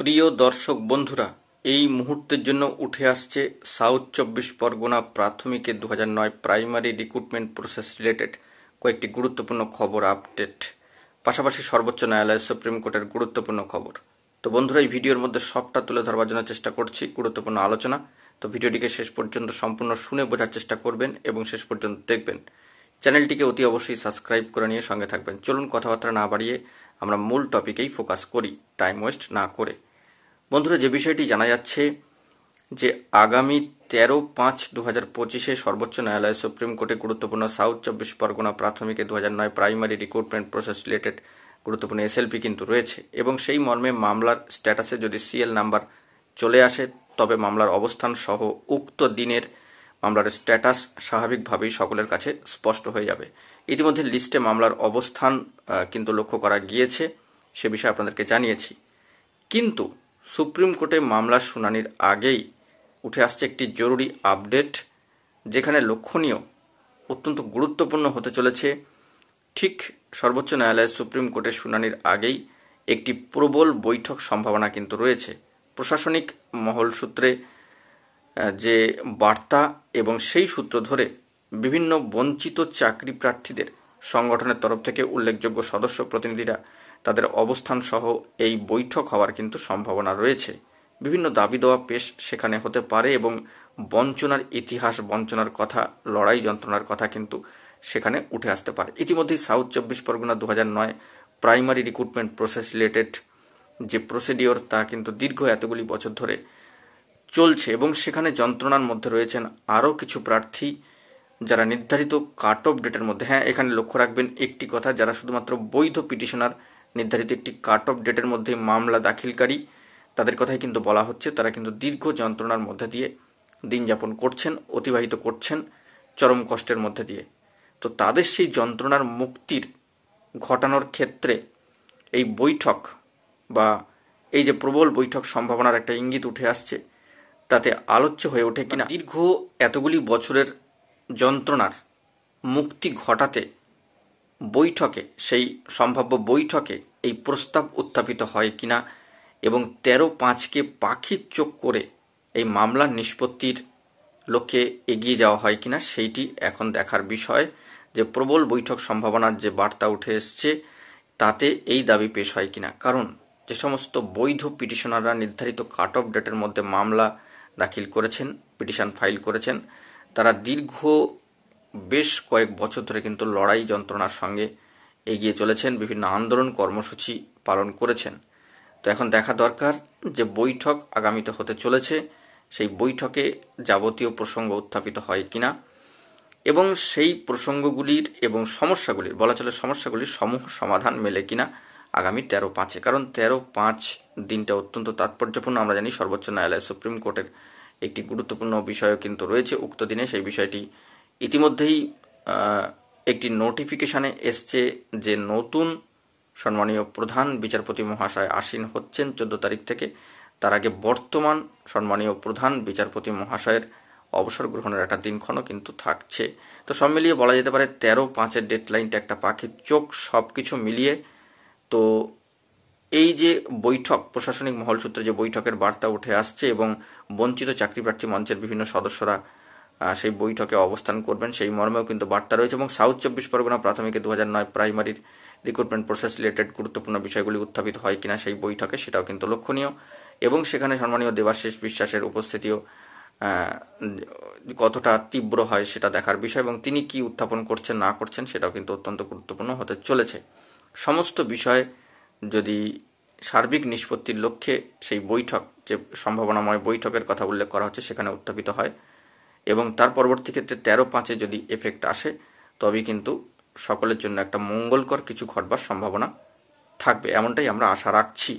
প্রিয় দর্শক বন্ধুরা, এই মুহূর্তের জন্য উঠে আসছে সাউথ 24 পরগনা প্রাথমিকের 2009 প্রাইমারি রিক্রুটমেন্ট প্রসেস রিলেটেড কয়েকটি গুরুত্বপূর্ণ খবর আপডেট, পাশাপাশি সর্বোচ্চ ন্যায়ালয় সুপ্রিম কোর্টের গুরুত্বপূর্ণ খবর। তো বন্ধুরা, এই ভিডিওর মধ্যে সবটা তুলে ধরবার জন্য চেষ্টা করছি, গুরুত্বপূর্ণ আলোচনা। তো ভিডিওটিকে শেষ পর্যন্ত সম্পূর্ণ শুনে বোঝার চেষ্টা করবেন এবং শেষ পর্যন্ত দেখবেন। চ্যানেলটিকে অতি অবশ্যই সাবস্ক্রাইব করে নিয়ে সঙ্গে থাকবেন। চলুন কথাবার্তা না বাড়িয়ে আমরা মূল টপিকেই ফোকাস করি, টাইম ওয়েস্ট না করে। বন্ধুরা, যে বিষয়টি জানা যাচ্ছে যে আগামী 13/5/2025 সর্বোচ্চ ন্যায়ালয় সুপ্রিম কোর্টে গুরুত্বপূর্ণ সাউথ 24 পরগনা প্রাথমিকে 2009 প্রাইমারি রিক্রুটমেন্ট প্রসেস রিলেটেড গুরুত্বপূর্ণ এসএলপি কিন্তু রয়েছে এবং সেই মর্মে মামলার স্ট্যাটাসে যদি সিএল নাম্বার চলে আসে তবে মামলার অবস্থান সহ উক্ত দিনের মামলার স্ট্যাটাস স্বাভাবিকভাবেই সকলের কাছে স্পষ্ট হয়ে যাবে। ইতিমধ্যে লিস্টে মামলার অবস্থান কিন্তু লক্ষ্য করা গিয়েছে, সে বিষয়ে আপনাদেরকে জানিয়েছি। কিন্তু সুপ্রিম কোর্টে মামলার শুনানির আগেই উঠে আসছে একটি জরুরি আপডেট, যেখানে লক্ষণীয়, অত্যন্ত গুরুত্বপূর্ণ হতে চলেছে। ঠিক সর্বোচ্চ ন্যায়ালয়ের সুপ্রিম কোর্টের শুনানির আগেই একটি প্রবল বৈঠক সম্ভাবনা কিন্তু রয়েছে। প্রশাসনিক মহল সূত্রে যে বার্তা এবং সেই সূত্র ধরে বিভিন্ন বঞ্চিত চাকরি প্রার্থীদের সংগঠনের তরফ থেকে উল্লেখযোগ্য সদস্য প্রতিনিধিরা তাদের অবস্থান সহ এই বৈঠক হওয়ার কিন্তু সম্ভাবনা রয়েছে। বিভিন্ন দাবি দেওয়া পেশ সেখানে হতে পারে এবং বঞ্চনার ইতিহাস, বঞ্চনার কথা, লড়াই যন্ত্রণার কথা কিন্তু সেখানে উঠে আসতে পারে। ইতিমধ্যেই south 24 Pargana 2009 primary recruitment process related যে প্রসিডিওর তা কিন্তু দীর্ঘ এতগুলি বছর ধরে চলছে এবং সেখানে যন্ত্রণার মধ্যে রয়েছেন আরও কিছু প্রার্থী যারা নির্ধারিত কাট অফ ডেটের মধ্যে, হ্যাঁ এখানে লক্ষ্য রাখবেন একটি কথা, যারা শুধুমাত্র বৈধ পিটিশনার নির্ধারিত একটি কাট অফ ডেটের মধ্যে মামলা দাখিলকারী, তাদের কথাই কিন্তু বলা হচ্ছে। তারা কিন্তু দীর্ঘ যন্ত্রণার মধ্যে দিয়ে দিন যাপন করছেন, অতিবাহিত করছেন চরম কষ্টের মধ্যে দিয়ে। তো তাদের সেই যন্ত্রণার মুক্তির ঘটানোর ক্ষেত্রে এই বৈঠক বা এই যে প্রবল বৈঠক সম্ভাবনার একটা ইঙ্গিত উঠে আসছে, তাতে আলোচ্য হয়ে ওঠে কিনা দীর্ঘ এতগুলি বছরের যন্ত্রণার মুক্তি ঘটাতে বৈঠকে, সেই সম্ভাব্য বৈঠকে এই প্রস্তাব উত্থাপিত হয় কিনা এবং 13/5-কে পাখির চোখ করে এই মামলার নিষ্পত্তির লক্ষ্যে এগিয়ে যাওয়া হয় কিনা, সেইটি এখন দেখার বিষয়। যে প্রবল বৈঠক সম্ভাবনার যে বার্তা উঠে এসছে তাতে এই দাবি পেশ হয় কিনা, কারণ যে সমস্ত বৈধ পিটিশনাররা নির্ধারিত কাট অফ ডেটের মধ্যে মামলা দাখিল করেছেন, পিটিশন ফাইল করেছেন, তারা দীর্ঘ বেশ কয়েক বছর ধরে কিন্তু লড়াই যন্ত্রণার সঙ্গে এগিয়ে চলেছেন, বিভিন্ন আন্দোলন কর্মসূচি পালন করেছেন। তো এখন দেখা দরকার যে বৈঠক আগামীতে হতে চলেছে, সেই বৈঠকে যাবতীয় প্রসঙ্গ উত্থাপিত হয় কিনা এবং সেই প্রসঙ্গগুলির এবং সমস্যাগুলির, বলা চলে সমস্যাগুলির সমূহ সমাধান মেলে কিনা আগামী 13/5-এ। কারণ 13/5 দিনটা অত্যন্ত তাৎপর্যপূর্ণ। আমরা জানি সর্বোচ্চ ন্যায়ালয় সুপ্রিম কোর্টের একটি গুরুত্বপূর্ণ বিষয় কিন্তু রয়েছে উক্ত দিনে। সেই বিষয়টি ইতিমধ্যেই একটি নোটিফিকেশানে এসছে যে নতুন সম্মানীয় প্রধান বিচারপতি মহাশয় আসীন হচ্ছেন 14 তারিখ থেকে। তার আগে বর্তমান সম্মানীয় প্রধান বিচারপতি মহাশয়ের অবসর গ্রহণের একটা দিনক্ষণও কিন্তু থাকছে। তো সব মিলিয়ে বলা যেতে পারে 13/5-এর ডেডলাইনটা একটা পাখির চোখ, সব কিছু মিলিয়ে। তো এই যে বৈঠক, প্রশাসনিক মহল সূত্রে যে বৈঠকের বার্তা উঠে আসছে এবং বঞ্চিত চাকরি প্রার্থী মঞ্চের বিভিন্ন সদস্যরা সেই বৈঠকে অবস্থান করবেন, সেই মর্মেও কিন্তু বার্তা রয়েছে এবং সাউথ 24 পরগনা প্রাথমিকে 2009 প্রাইমারির রিক্রুটমেন্ট প্রসেস রিলেটেড গুরুত্বপূর্ণ বিষয়গুলি উত্থাপিত হয় কিনা সেই বৈঠকে, সেটাও কিন্তু লক্ষণীয়। এবং সেখানে সম্মানীয় দেবাশিস বিশ্বাসের উপস্থিতিও কতটা তীব্র হয় সেটা দেখার বিষয় এবং তিনি কি উত্থাপন করছেন না করছেন সেটাও কিন্তু অত্যন্ত গুরুত্বপূর্ণ হতে চলেছে। সমস্ত বিষয় যদি সার্বিক নিষ্পত্তির লক্ষ্যে সেই বৈঠক, যে সম্ভাবনাময় বৈঠকের কথা উল্লেখ করা হচ্ছে, সেখানে উত্থাপিত হয় এবং তার পরবর্তী ক্ষেত্রে 13/5-এ যদি এফেক্ট আসে তবেই কিন্তু সকলের জন্য একটা মঙ্গলকর কিছু ঘটবার সম্ভাবনা থাকবে, এমনটাই আমরা আশা রাখছি।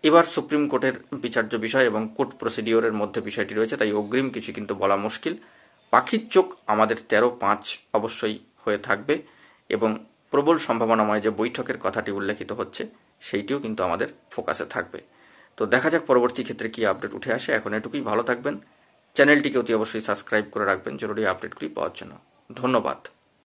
এবার সুপ্রিম কোর্টের বিচার্য বিষয় এবং কোর্ট প্রসিডিওরের মধ্যে বিষয়টি রয়েছে, তাই অগ্রিম কিছু কিন্তু বলা মুশকিল। পাখির চোখ আমাদের 13/5 অবশ্যই হয়ে থাকবে এবং প্রবল সম্ভাবনাময় যে বৈঠকের কথাটি উল্লেখিত হচ্ছে সেইটিও কিন্তু আমাদের ফোকাসে থাকবে। তো দেখা যাক পরবর্তী ক্ষেত্রে কি আপডেট উঠে আসে। এখন এটুকুই, ভালো থাকবেন, চ্যানেলটিকে অতি অবশ্যই সাবস্ক্রাইব করে রাখবেন জরুরি আপডেটগুলি পাওয়ার জন্য। ধন্যবাদ।